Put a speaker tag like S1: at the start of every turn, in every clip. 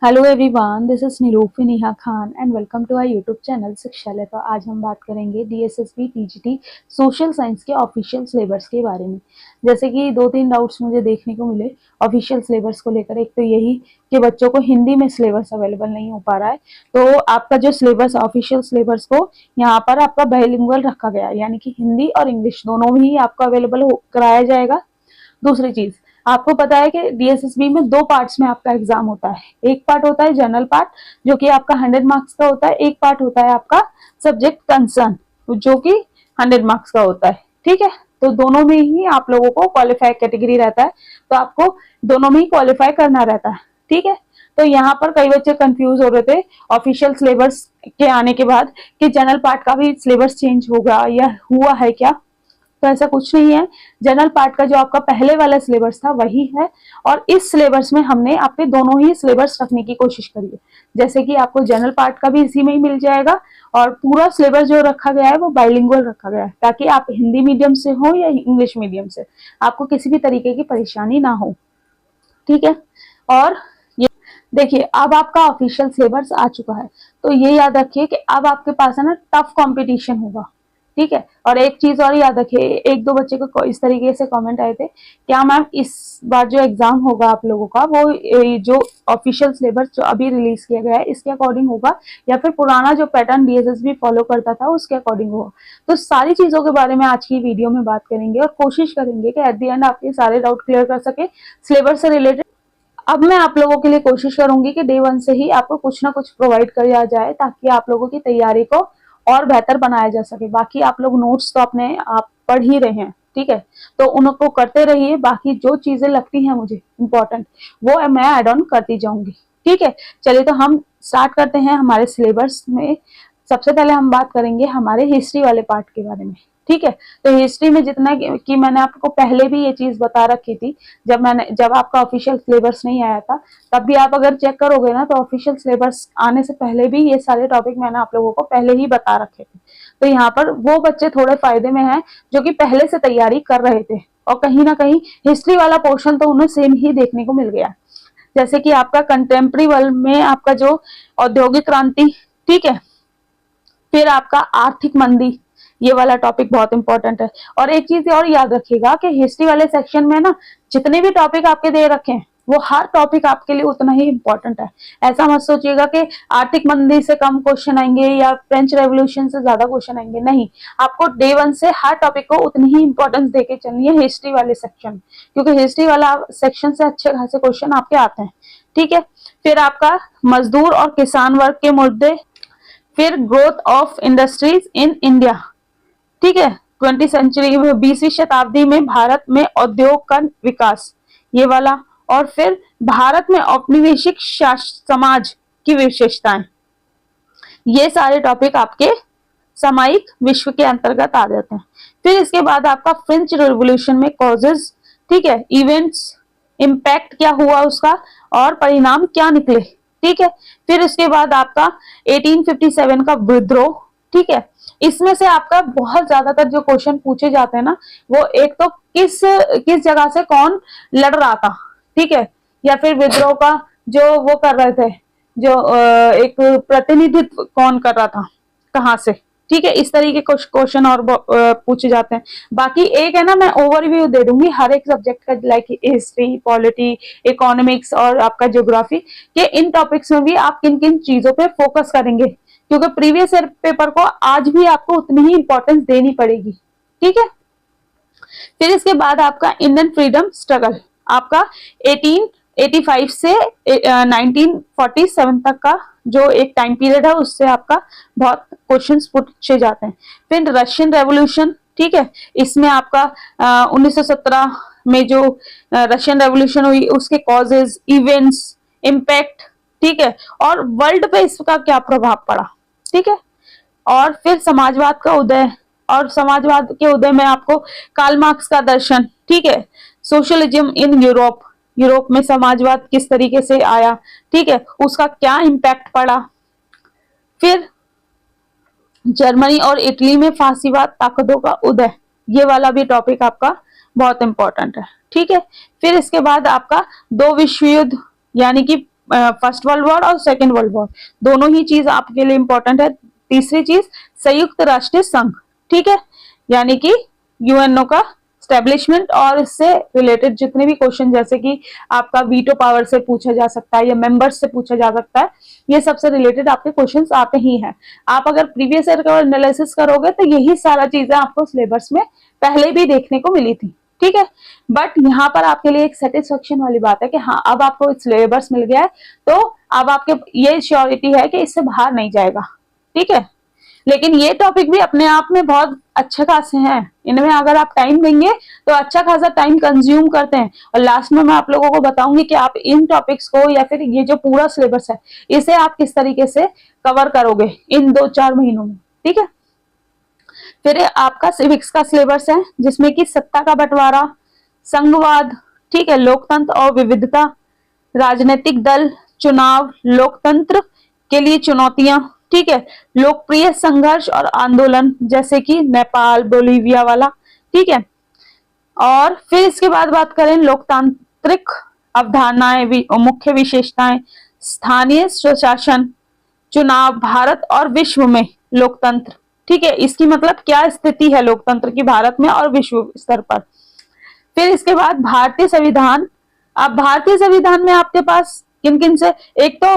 S1: Hello everyone, this is Nirupi Neha Khan and welcome to our YouTube channel Shikshalaya. तो आज हम बात करेंगे डीएसएसबी टीजीटी सोशल साइंस के ऑफिशियल सिलेबस के बारे में। जैसे कि दो तीन डाउट्स मुझे देखने को मिले ऑफिशियल सिलेबस को लेकर। एक तो यही कि बच्चों को हिंदी में सिलेबस अवेलेबल नहीं हो पा रहा है, तो आपका जो सिलेबस ऑफिशियल सिलेबस को यहाँ पर आपका बाइलिंगुअल रखा गया है, यानी कि हिंदी और इंग्लिश दोनों ही आपको अवेलेबल कराया जाएगा। दूसरी चीज, आपको पता है कि डीएसएसबी में दो पार्ट्स में आपका एग्जाम होता है। एक पार्ट होता है जनरल पार्ट, जो कि आपका 100 मार्क्स का होता है। एक पार्ट होता है आपका सब्जेक्ट कंसर्न, जो कि 100 मार्क्स का होता है। ठीक है, तो दोनों में ही आप लोगों को क्वालिफाई कैटेगरी रहता है, तो आपको दोनों में ही क्वालिफाई करना रहता है। ठीक है, तो यहाँ पर कई बच्चे कंफ्यूज हो रहे थे ऑफिशियल सिलेबस के आने के बाद कि जनरल पार्ट का भी सिलेबस चेंज होगा या हुआ है क्या। तो ऐसा कुछ नहीं है। जनरल पार्ट का जो आपका पहले वाला सिलेबस था वही है, और इस सिलेबस में हमने आपके दोनों ही सिलेबस रखने की कोशिश करी है। जैसे कि आपको जनरल पार्ट का भी इसी में ही मिल जाएगा, और पूरा सिलेबस जो रखा गया है वो बाइलिंगुअल रखा गया है, ताकि आप हिंदी मीडियम से हो या इंग्लिश मीडियम से, आपको किसी भी तरीके की परेशानी ना हो। ठीक है, और ये देखिए, अब आपका ऑफिशियल सिलेबस आ चुका है, तो ये याद रखिए कि अब आपके पास है ना टफ कंपटीशन होगा। ठीक है, और एक चीज और याद रखिए, एक दो बच्चे को इस तरीके से कमेंट आए थे, क्या मैम इस बार जो एग्जाम होगा आप लोगों का वो जो ऑफिशियल सिलेबस जो अभी रिलीज किया गया है इसके अकॉर्डिंग होगा, या फिर पुराना जो पैटर्न डीएसएसबी फॉलो करता था उसके अकॉर्डिंग होगा। तो सारी चीजों के बारे में आज की वीडियो में बात करेंगे, और कोशिश करेंगे कि एट द एंड आपके सारे डाउट क्लियर कर सके सिलेबस से रिलेटेड। अब मैं आप लोगों के लिए कोशिश करूंगी कि डे वन से ही आपको कुछ ना कुछ प्रोवाइड किया जाए, ताकि आप लोगों की तैयारी को और बेहतर बनाया जा सके। बाकी आप लोग नोट्स तो अपने आप पढ़ ही रहे हैं, ठीक है, तो उनको करते रहिए। बाकी जो चीजें लगती हैं मुझे इम्पोर्टेंट, वो मैं ऐड ऑन करती जाऊंगी। ठीक है, चलिए तो हम स्टार्ट करते हैं हमारे सिलेबस में। सबसे पहले हम बात करेंगे हमारे हिस्ट्री वाले पार्ट के बारे में। ठीक है, तो हिस्ट्री में जितना कि मैंने आपको पहले भी ये चीज बता रखी थी, जब आपका ऑफिशियल सिलेबस नहीं आया था, तब भी आप अगर चेक करोगे ना, तो ऑफिशियल सिलेबस आने से पहले भी ये सारे टॉपिक मैंने आप लोगों को पहले ही बता रखे थे। तो यहाँ पर वो बच्चे थोड़े फायदे में हैं जो कि पहले से तैयारी कर रहे थे, और कहीं ना कहीं हिस्ट्री वाला पोर्शन तो उन्हें सेम ही देखने को मिल गया। जैसे कि आपका कंटेम्प्रेरी वर्ल्ड में आपका जो औद्योगिक क्रांति, ठीक है, फिर आपका आर्थिक मंदी, ये वाला टॉपिक बहुत इंपॉर्टेंट है। और एक चीज और याद रखिएगा कि हिस्ट्री वाले सेक्शन में ना जितने भी टॉपिक आपके दे रखे हैं, वो हर टॉपिक आपके लिए उतना ही इंपॉर्टेंट है। ऐसा मत सोचिएगा कि आर्थिक मंदी से कम क्वेश्चन आएंगे या फ्रेंच रेवोल्यूशन से ज्यादा क्वेश्चन आएंगे, नहीं। आपको डे वन से हर टॉपिक को उतनी ही इंपॉर्टेंस देके चलनी है हिस्ट्री वाले सेक्शन, क्योंकि हिस्ट्री वाला सेक्शन से अच्छे खासे क्वेश्चन आपके आते हैं। ठीक है, फिर आपका मजदूर और किसान वर्ग के मुद्दे, फिर growth of industries in India, ठीक है, 20वीं सेंचुरी 20वीं शताब्दी में भारत में उद्योग का विकास, ये वाला। और फिर भारत में औपनिवेशिक समाज की विशेषताएं, ये सारे टॉपिक आपके सामयिक विश्व के अंतर्गत आ जाते हैं। फिर इसके बाद आपका फ्रेंच रिवॉल्यूशन में कॉजेज, ठीक है, इवेंट्स, इम्पैक्ट क्या हुआ उसका, और परिणाम क्या निकले। ठीक है, फिर इसके बाद आपका 1857 का विद्रोह। ठीक है, इसमें से आपका बहुत ज्यादातर जो क्वेश्चन पूछे जाते हैं ना, वो एक तो किस किस जगह से कौन लड़ रहा था, ठीक है, या फिर विद्रोह का जो वो कर रहे थे, जो एक प्रतिनिधित्व कौन कर रहा था, कहाँ से। ठीक है, इस तरीके के क्वेश्चन और पूछे जाते हैं। बाकी एक है ना, मैं ओवरव्यू दे दूंगी हर एक सब्जेक्ट का, लाइक हिस्ट्री, पॉलिटी, इकोनॉमिक्स और आपका ज्योग्राफी, के इन टॉपिक्स में भी आप किन किन चीजों पे फोकस करेंगे, क्योंकि प्रीवियस ईयर पेपर को आज भी आपको उतनी ही इंपॉर्टेंस देनी पड़ेगी। ठीक है, फिर इसके बाद आपका इंडियन फ्रीडम स्ट्रगल, आपका 1885 से 1947 तक का जो एक टाइम पीरियड है, उससे आपका बहुत क्वेश्चंस पूछे जाते हैं। फिर रशियन रेवोल्यूशन, ठीक है, इसमें आपका 1917 में जो रशियन रेवोल्यूशन हुई, उसके कॉजेज, इवेंट्स, इम्पैक्ट, ठीक है, और वर्ल्ड पे इसका क्या प्रभाव पड़ा। ठीक है, और फिर समाजवाद का उदय, और समाजवाद के उदय में आपको कार्ल मार्क्स का दर्शन, ठीक है, सोशलिज्म इन यूरोप, यूरोप में समाजवाद किस तरीके से आया, ठीक है, उसका क्या इम्पैक्ट पड़ा। फिर जर्मनी और इटली में फांसीवाद ताकतों का उदय, ये वाला भी टॉपिक आपका बहुत इंपॉर्टेंट है। ठीक है, फिर इसके बाद आपका दो विश्व युद्ध, यानी कि फर्स्ट वर्ल्ड वॉर और सेकेंड वर्ल्ड वॉर, दोनों ही चीज आपके लिए इंपॉर्टेंट है। तीसरी चीज संयुक्त राष्ट्र संघ, ठीक है, यानी कि यूएनओ का स्टैब्लिशमेंट और इससे रिलेटेड जितने भी क्वेश्चन, जैसे कि आपका वीटो पावर से पूछा जा सकता है या मेंबर्स से पूछा जा सकता है, ये सबसे रिलेटेड आपके क्वेश्चंस आते ही हैं। आप अगर प्रीवियस ईयर का एनालिसिस करोगे तो यही सारा चीजें आपको सिलेबस में पहले भी देखने को मिली थी, ठीक है। बट यहाँ पर आपके लिए एक सेटिस्फेक्शन वाली बात है कि हाँ अब आपको सिलेबस मिल गया है, तो अब आपके ये श्योरिटी है कि इससे बाहर नहीं जाएगा, ठीक है। लेकिन ये टॉपिक भी अपने आप में बहुत अच्छे खासे हैं, इनमें अगर आप टाइम देंगे तो अच्छा खासा टाइम कंज्यूम करते हैं। और लास्ट में मैं आप लोगों को बताऊंगी कि आप इन टॉपिक्स को या फिर ये जो पूरा सिलेबस है इसे आप किस तरीके से कवर करोगे इन 2-4 महीनों में, ठीक है। फिर आपका सिविक्स का सिलेबस है जिसमें कि सत्ता का बंटवारा, संघवाद, ठीक है, लोकतंत्र और विविधता, राजनीतिक दल, चुनाव, लोकतंत्र के लिए चुनौतियां, ठीक है, लोकप्रिय संघर्ष और आंदोलन जैसे कि नेपाल, बोलीविया वाला, ठीक है। और फिर इसके बाद बात करें लोकतांत्रिक अवधारणाएं, मुख्य विशेषताएं, स्थानीय स्वशासन, चुनाव, भारत और विश्व में लोकतंत्र, ठीक है, इसकी मतलब क्या स्थिति है लोकतंत्र की भारत में और विश्व स्तर पर। फिर इसके बाद भारतीय संविधान। अब भारतीय संविधान में आपके पास किन किन से, एक तो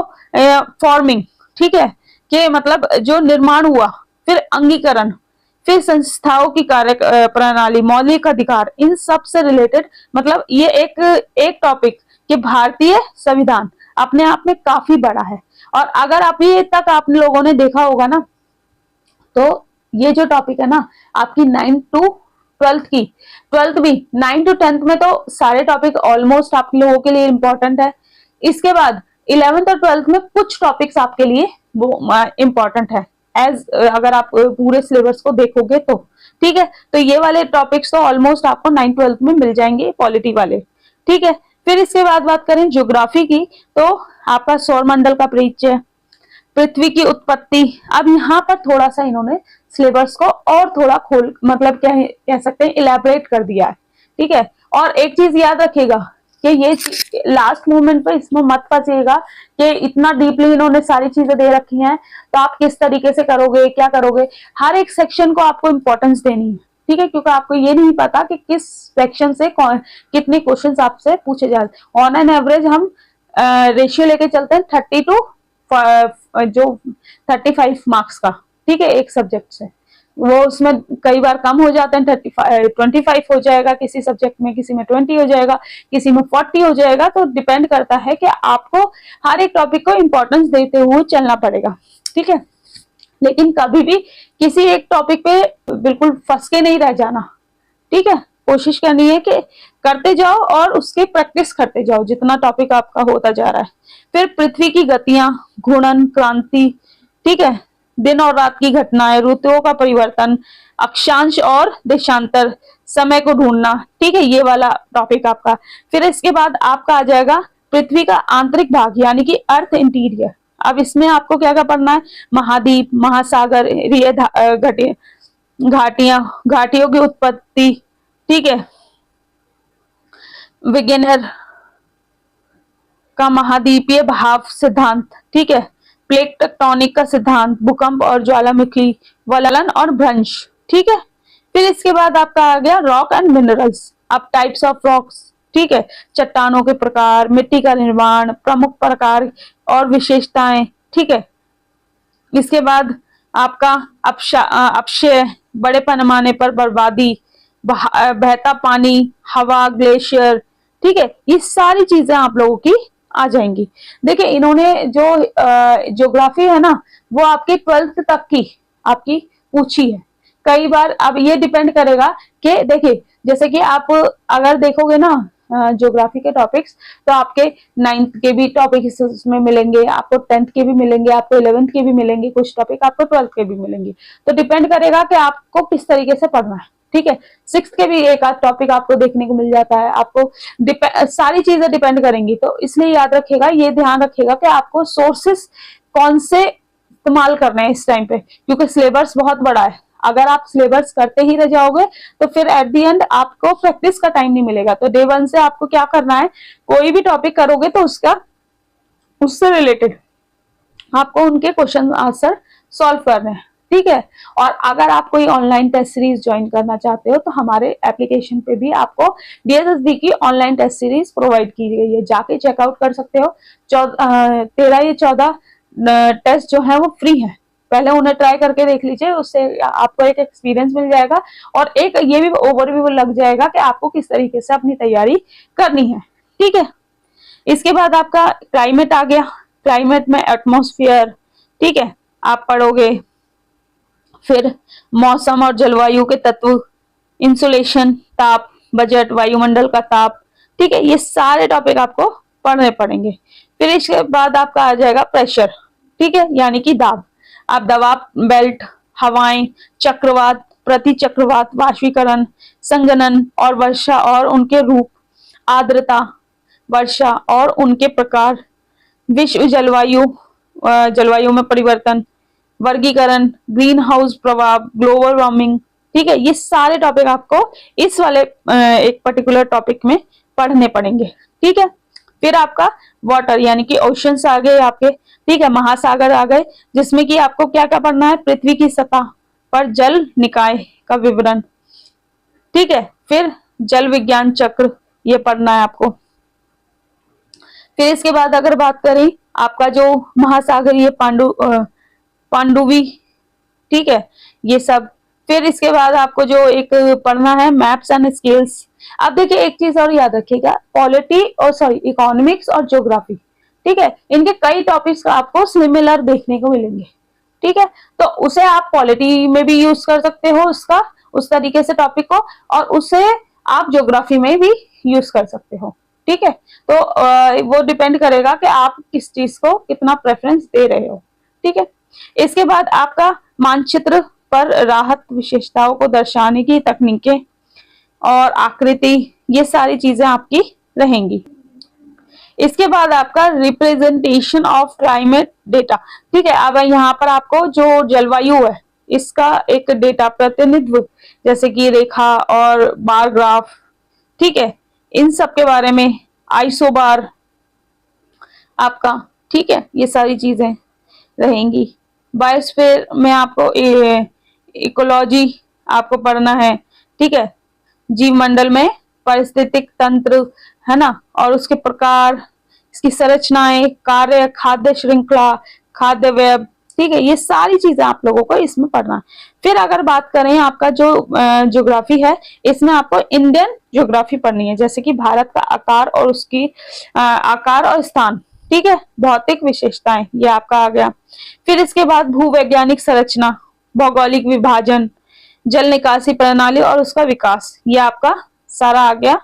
S1: फॉर्मिंग, ठीक है, कि मतलब जो निर्माण हुआ, फिर अंगीकरण, फिर संस्थाओं की कार्य प्रणाली, मौलिक अधिकार, इन सब से रिलेटेड मतलब ये एक टॉपिक कि भारतीय संविधान अपने आप में काफी बड़ा है। और अगर अभी तक आप लोगों ने देखा होगा ना, तो ये जो टॉपिक है ना आपकी 9 to 12 की, 12th भी 9 to 10th में तो सारे टॉपिक ऑलमोस्ट आप लोगों के लिए इंपॉर्टेंट है। इसके बाद 11th और 12th में कुछ टॉपिक्स आपके लिए वो इंपॉर्टेंट है, एज अगर आप पूरे सिलेबस को देखोगे तो, ठीक है। तो ये वाले टॉपिक्स तो ऑलमोस्ट आपको 9-12th में मिल जाएंगे, पॉलिटी वाले, ठीक है। फिर इसके बाद बात करें ज्योग्राफी की, तो आपका सौरमंडल का परिचय, पृथ्वी की उत्पत्ति। अब यहाँ पर थोड़ा सा इन्होंने सिलेबस को और थोड़ा खोल मतलब क्या कह सकते हैं इलेबरेट कर दिया है, ठीक है। और एक चीज याद रखिएगा कि ये लास्ट मोमेंट पे इसमें मत फंसिएगा कि इतना डीपली इन्होंने सारी चीजें दे रखी हैं तो आप किस तरीके से करोगे, क्या करोगे। हर एक सेक्शन को आपको इंपॉर्टेंस देनी है, ठीक है, क्योंकि आपको ये नहीं पता कि किस सेक्शन से कितने क्वेश्चंस आपसे पूछे जाते हैं। ऑन एन एवरेज हम रेशियो लेके चलते हैं 30 to जो 35 मार्क्स का, ठीक है, एक सब्जेक्ट से। वो उसमें कई बार कम हो जाते हैं, 25 हो जाएगा किसी सब्जेक्ट में, किसी में 20 हो जाएगा, किसी में 40 हो जाएगा। तो डिपेंड करता है कि आपको हर एक टॉपिक को इंपॉर्टेंस देते हुए चलना पड़ेगा, ठीक है। लेकिन कभी भी किसी एक टॉपिक पे बिल्कुल फंस के नहीं रह जाना, ठीक है। कोशिश करनी है कि करते जाओ और उसके प्रैक्टिस करते जाओ जितना टॉपिक आपका होता जा रहा है। फिर पृथ्वी की गतियां, घूर्णन, क्रांति, ठीक है, दिन और रात की घटनाएं, ऋतुओं का परिवर्तन, अक्षांश और देशांतर, समय को ढूंढना, ठीक है, ये वाला टॉपिक आपका। फिर इसके बाद आपका आ जाएगा पृथ्वी का आंतरिक भाग यानी कि अर्थ इंटीरियर। अब इसमें आपको क्या क्या पढ़ना है, महाद्वीप, महासागर, घाटियां, घाटियों की उत्पत्ति, ठीक है, विगेनर का महाद्वीपीय भाव सिद्धांत, ठीक है, प्लेट टेक्टोनिक का सिद्धांत, भूकंप और ज्वालामुखी, वलन और भ्रंश, ठीक है। फिर इसके बाद आपका आ गया रॉक एंड मिनरल्स। अब टाइप्स ऑफ रॉक्स, ठीक है, चट्टानों के प्रकार, मिट्टी का निर्माण, प्रमुख प्रकार और विशेषताएं, ठीक है। इसके बाद आपका अपक्षय, बड़े पैमाने पर बर्बादी, बहता पानी, हवा, ग्लेशियर, ठीक है, ये सारी चीजें आप लोगों की आ जाएंगी। देखिए इन्होंने जो ज्योग्राफी है ना वो आपकी 12th तक की आपकी पूछी है। कई बार अब ये डिपेंड करेगा कि देखिए जैसे कि आप अगर देखोगे ना ज्योग्राफी के टॉपिक्स तो आपके 9th के भी टॉपिक इसमें मिलेंगे, आपको 10th के भी मिलेंगे, आपको 11th के भी मिलेंगे, कुछ टॉपिक आपको 12th के भी मिलेंगे। तो डिपेंड करेगा कि आपको किस तरीके से पढ़ना है, ठीक है। 6th के भी एक आध टॉपिक आपको देखने को मिल जाता है, आपको सारी चीजें डिपेंड करेंगी। तो इसलिए याद रखिएगा, ये ध्यान रखिएगा कि आपको सोर्सेस कौन से इस्तेमाल करने हैं इस टाइम पे, क्योंकि सिलेबस बहुत बड़ा है। अगर आप सिलेबस करते ही रह जाओगे तो फिर एट द एंड आपको प्रैक्टिस का टाइम नहीं मिलेगा। तो डे 1 से आपको क्या करना है, कोई भी टॉपिक करोगे तो उससे रिलेटेड आपको उनके क्वेश्चन आंसर सॉल्व करने हैं, ठीक है। और अगर आप कोई ऑनलाइन टेस्ट सीरीज ज्वाइन करना चाहते हो तो हमारे एप्लीकेशन पे भी आपको DSSB की ऑनलाइन टेस्ट सीरीज प्रोवाइड की गई है, जाके चेकआउट कर सकते हो। 13 या 14 टेस्ट जो है वो फ्री है, पहले उन्हें ट्राई करके देख लीजिए, उससे आपको एक एक्सपीरियंस मिल जाएगा और एक ये भी ओवरव्यू लग जाएगा कि आपको किस तरीके से अपनी तैयारी करनी है, ठीक है। इसके बाद आपका क्लाइमेट आ गया, क्लाइमेट में एटमॉस्फेयर, ठीक है, आप पढ़ोगे। फिर मौसम और जलवायु के तत्व, इंसुलेशन, ताप, बजट, वायुमंडल का ताप, ठीक है, ये सारे टॉपिक आपको पढ़ने पड़ेंगे। फिर इसके बाद आपका आ जाएगा प्रेशर, ठीक है, यानी कि दाब। आप दबाव बेल्ट, हवाएं, चक्रवात, प्रति चक्रवात, वाष्पीकरण, संघनन और वर्षा और उनके रूप, आर्द्रता, वर्षा और उनके प्रकार, विश्व जलवायु में परिवर्तन, वर्गीकरण, ग्रीन हाउस प्रभाव, ग्लोबल वार्मिंग, ठीक है, ये सारे टॉपिक आपको इस वाले एक पर्टिकुलर टॉपिक में पढ़ने पड़ेंगे, ठीक है। फिर आपका वाटर यानी कि ओशंस आ गए आपके, ठीक है, महासागर आ गए, जिसमें कि आपको क्या क्या पढ़ना है, पृथ्वी की सतह पर जल निकाय का विवरण, ठीक है। फिर जल विज्ञान चक्र ये पढ़ना है आपको। फिर इसके बाद अगर बात करें आपका जो महासागरीय पांडुवी, ठीक है, ये सब। फिर इसके बाद आपको जो एक पढ़ना है मैप्स एंड स्केल्स। अब देखिए एक चीज और याद रखिएगा, पॉलिटी और इकोनॉमिक्स और ज्योग्राफी, ठीक है, इनके कई टॉपिक्स आपको सिमिलर देखने को मिलेंगे, ठीक है। तो उसे आप पॉलिटी में भी यूज कर सकते हो उसका, उस तरीके से टॉपिक को, और उसे आप ज्योग्राफी में भी यूज कर सकते हो, ठीक है। तो वो डिपेंड करेगा कि आप किस चीज को कितना प्रेफरेंस दे रहे हो, ठीक है। इसके बाद आपका मानचित्र पर राहत विशेषताओं को दर्शाने की तकनीकें और आकृति, ये सारी चीजें आपकी रहेंगी। इसके बाद आपका रिप्रेजेंटेशन ऑफ क्लाइमेट डेटा, ठीक है। अब यहाँ पर आपको जो जलवायु है इसका एक डेटा प्रतिनिधित्व, जैसे कि रेखा और बार ग्राफ, ठीक है, इन सब के बारे में, आइसोबार आपका, ठीक है, ये सारी चीजें रहेंगी। बायोस्फीयर में आपको इकोलॉजी आपको पढ़ना है, ठीक है, जीवमंडल में पारिस्थितिक तंत्र है ना, और उसके प्रकार, इसकी संरचनाएं, कार्य, खाद्य श्रृंखला, खाद्य वेब, ठीक है, ये सारी चीजें आप लोगों को इसमें पढ़ना है। फिर अगर बात करें आपका जो ज्योग्राफी है, इसमें आपको इंडियन ज्योग्राफी पढ़नी है, जैसे कि भारत का आकार और उसकी आकार और स्थान, ठीक है, भौतिक विशेषताएं, ये आपका आ गया। फिर इसके बाद भूवैज्ञानिक संरचना, भौगोलिक विभाजन, जल निकासी प्रणाली और उसका विकास, ये आपका सारा आ गया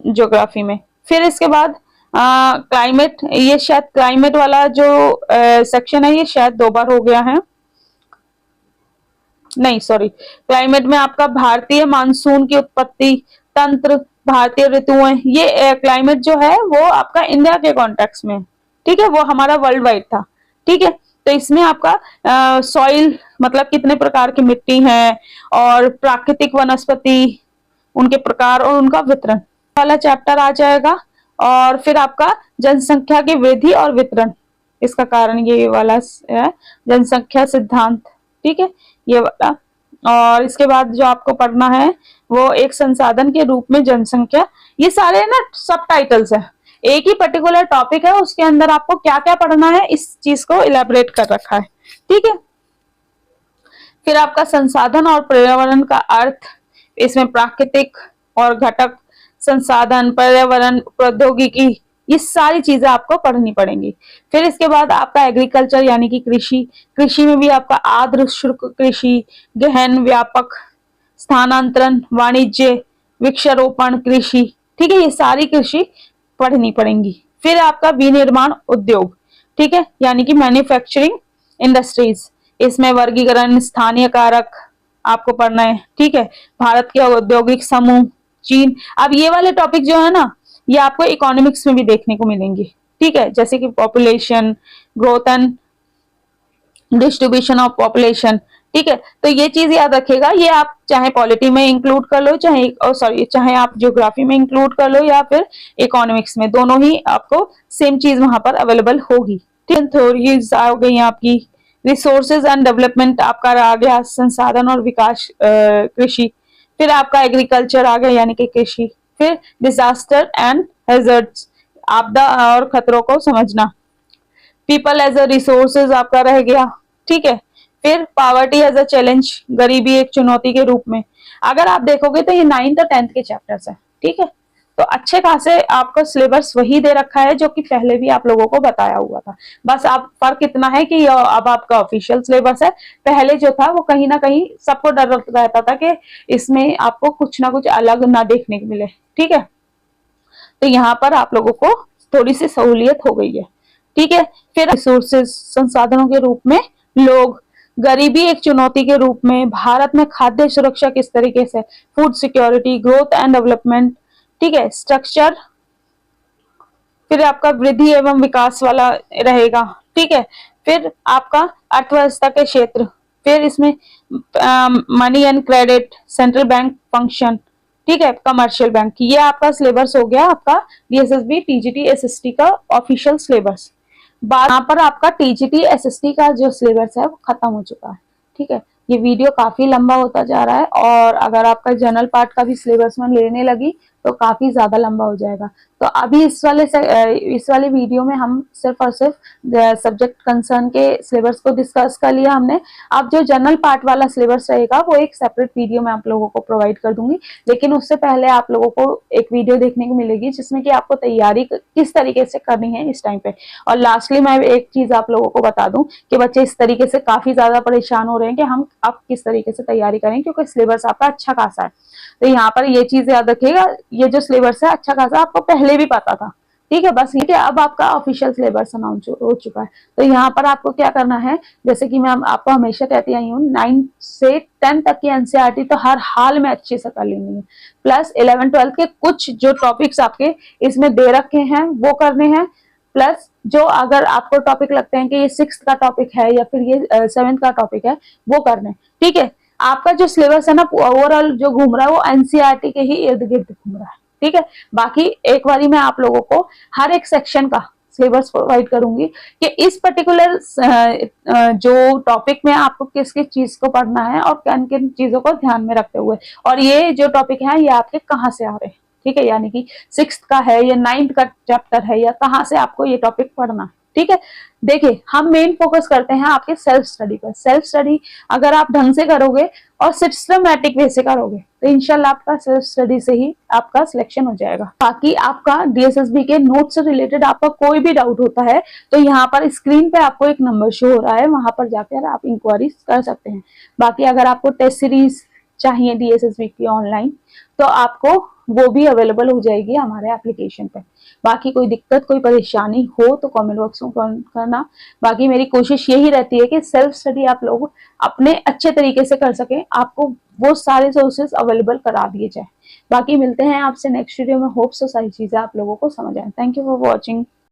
S1: ज्योग्राफी में। फिर इसके बाद क्लाइमेट, ये शायद क्लाइमेट वाला जो सेक्शन है ये शायद 2 बार हो गया है, नहीं सॉरी, क्लाइमेट में आपका भारतीय मानसून की उत्पत्ति तंत्र, भारतीय ऋतुएं, ये क्लाइमेट जो है वो आपका इंडिया के कॉन्टेक्स्ट में, ठीक है, वो हमारा वर्ल्ड वाइड था, ठीक है। तो इसमें आपका सॉइल मतलब कितने प्रकार की मिट्टी है, और प्राकृतिक वनस्पति, उनके प्रकार और उनका वितरण वाला चैप्टर आ जाएगा। और फिर आपका जनसंख्या की वृद्धि और वितरण, इसका कारण ये वाला है, जनसंख्या सिद्धांत, ठीक है, ये वाला। और इसके बाद जो आपको पढ़ना है वो एक संसाधन के रूप में जनसंख्या, ये सारे ना सब टाइटल्स है, एक ही पर्टिकुलर टॉपिक है, उसके अंदर आपको क्या क्या पढ़ना है इस चीज को इलेबोरेट कर रखा है, ठीक है। फिर आपका संसाधन और पर्यावरण का अर्थ, इसमें प्राकृतिक और घटक, संसाधन, पर्यावरण, प्रौद्योगिकी, ये सारी चीजें आपको पढ़नी पड़ेंगी। फिर इसके बाद आपका एग्रीकल्चर यानी कि कृषि, कृषि में भी आपका आर्द्र शुष्क कृषि, गहन, व्यापक, स्थानांतरण, वाणिज्य, वृक्षारोपण कृषि, ठीक है, ये सारी कृषि पढ़नी पड़ेंगी। फिर आपका विनिर्माण उद्योग, ठीक है, यानी कि मैन्युफैक्चरिंग इंडस्ट्रीज, इसमें वर्गीकरण, स्थानीय कारक आपको पढ़ना है, ठीक है, भारत के औद्योगिक समूह, चीन। अब ये वाले टॉपिक जो है ना ये आपको इकोनॉमिक्स में भी देखने को मिलेंगे, ठीक है, जैसे कि population growth and distribution of population, ठीक है, तो ये चीज याद रखिएगा। ये आप चाहे पॉलिटी में इंक्लूड कर लो, चाहे आप ज्योग्राफी में इंक्लूड कर लो या फिर इकोनॉमिक्स में, दोनों ही आपको सेम चीज वहां पर अवेलेबल होगी। थ्योरीज आ गई आपकी, रिसोर्सेज एंड डेवलपमेंट आपका आ गया, संसाधन और विकास कृषि, फिर आपका एग्रीकल्चर आ गया यानी कि कृषि, फिर डिजास्टर एंड हैजर्ड्स, आपदा और खतरों को समझना, पीपल एज अ रिसोर्सेज आपका रह गया। ठीक है, फिर पावर्टी एज अ चैलेंज, गरीबी एक चुनौती के रूप में। अगर आप देखोगे तो ये 9th और 10th के चैप्टर्स है। ठीक है, तो अच्छे खासे आपका सिलेबस वही दे रखा है जो कि पहले भी आप लोगों को बताया हुआ था। बस आप फर्क इतना है कि अब आपका ऑफिशियल सिलेबस है। पहले जो था वो कहीं ना कहीं सबको डर रहता था कि इसमें आपको कुछ ना कुछ अलग ना देखने को मिले। ठीक है, तो यहाँ पर आप लोगों को थोड़ी सी सहूलियत हो गई है। ठीक है, फिर रिसोर्सेज संसाधनों के रूप में, लोग, गरीबी एक चुनौती के रूप में, भारत में खाद्य सुरक्षा किस तरीके से, food security, growth and development. ठीक है, स्ट्रक्चर, फिर आपका वृद्धि एवं विकास वाला रहेगा। ठीक है, फिर आपका अर्थव्यवस्था के क्षेत्र, फिर इसमें money and credit, central bank function, ठीक है, कमर्शियल बैंक। ये आपका सिलेबस हो गया आपका डीएसएसबी टीजीटी एसएसटी का ऑफिशियल सिलेबस। यहाँ पर आपका टीजीटी एसएसटी का जो सिलेबस है वो खत्म हो चुका है। ठीक है, ये वीडियो काफी लंबा होता जा रहा है और अगर आपका जनरल पार्ट का भी सिलेबस में लेने लगी तो काफी ज्यादा लंबा हो जाएगा। तो अभी इस वाले वीडियो में हम सिर्फ और सिर्फ सब्जेक्ट कंसर्न के सिलेबस को डिस्कस कर लिया हमने। अब जो जनरल पार्ट वाला सिलेबस रहेगा वो एक सेपरेट वीडियो में आप लोगों को प्रोवाइड कर दूंगी, लेकिन उससे पहले आप लोगों को एक वीडियो देखने को मिलेगी जिसमें कि आपको तैयारी किस तरीके से करनी है इस टाइम पे। और लास्टली मैं एक चीज आप लोगों को बता दूं कि बच्चे इस तरीके से काफी ज्यादा परेशान हो रहे हैं कि हम अब किस तरीके से तैयारी करें, क्योंकि सिलेबस आपका अच्छा खासा है। तो यहाँ पर ये चीज याद रखिएगा, ये जो सिलेबस है अच्छा खासा आपको पहले भी पता था। ठीक है, बस ये अब आपका ऑफिशियल सिलेबस अनाउंस हो चुका है। तो यहाँ पर आपको क्या करना है, जैसे कि मैं आपको हमेशा कहती आई हूँ, 9 से 10 तक की एनसीईआरटी तो हर हाल में अच्छे से कर लेनी है, प्लस 11 12 के कुछ जो टॉपिक्स आपके इसमें दे रखे हैं वो करने हैं, प्लस जो अगर आपको टॉपिक लगते हैं कि ये 6th का टॉपिक है या फिर ये 7th का टॉपिक है वो करने। ठीक है, आपका जो सिलेबस है ना ओवरऑल जो घूम रहा है वो एनसीईआरटी के ही इर्द गिर्द घूम रहा है। ठीक है, बाकी एक बारी मैं आप लोगों को हर एक सेक्शन का सिलेबस प्रोवाइड करूंगी कि इस पर्टिकुलर जो टॉपिक में आपको किस किस चीज को पढ़ना है और किन किन चीजों को ध्यान में रखते हुए, और ये जो टॉपिक है ये आपके कहाँ से आ रहे हैं। ठीक है, यानी कि 6th का है या 9th का चैप्टर है या कहाँ से आपको ये टॉपिक पढ़ना है। ठीक है, देखिए हम मेन फोकस करते हैं आपके सेल्फ स्टडी पर। सेल्फ स्टडी अगर आप ढंग से करोगे और सिस्टमैटिक वे से करोगे तो इंशाल्लाह आपका सेल्फ स्टडी से ही आपका सिलेक्शन हो जाएगा। बाकी आपका डीएसएसबी के नोट से रिलेटेड आपका कोई भी डाउट होता है तो यहाँ पर स्क्रीन पे आपको एक नंबर शो हो रहा है, वहां पर जाकर आप इंक्वायरी कर सकते हैं। बाकी अगर आपको टेस्ट सीरीज चाहिए डीएसएसबी की ऑनलाइन तो आपको वो भी अवेलेबल हो जाएगी हमारे एप्लीकेशन पे। बाकी कोई दिक्कत कोई परेशानी हो तो कमेंट बॉक्स में करना। बाकी मेरी कोशिश यही रहती है कि सेल्फ स्टडी आप लोग अपने अच्छे तरीके से कर सकें, आपको वो सारे सोर्सेज अवेलेबल करा दिए जाए। बाकी मिलते हैं आपसे नेक्स्ट वीडियो में। होप सो सारी चीजें आप लोगों को समझ आए। Thank you for watching.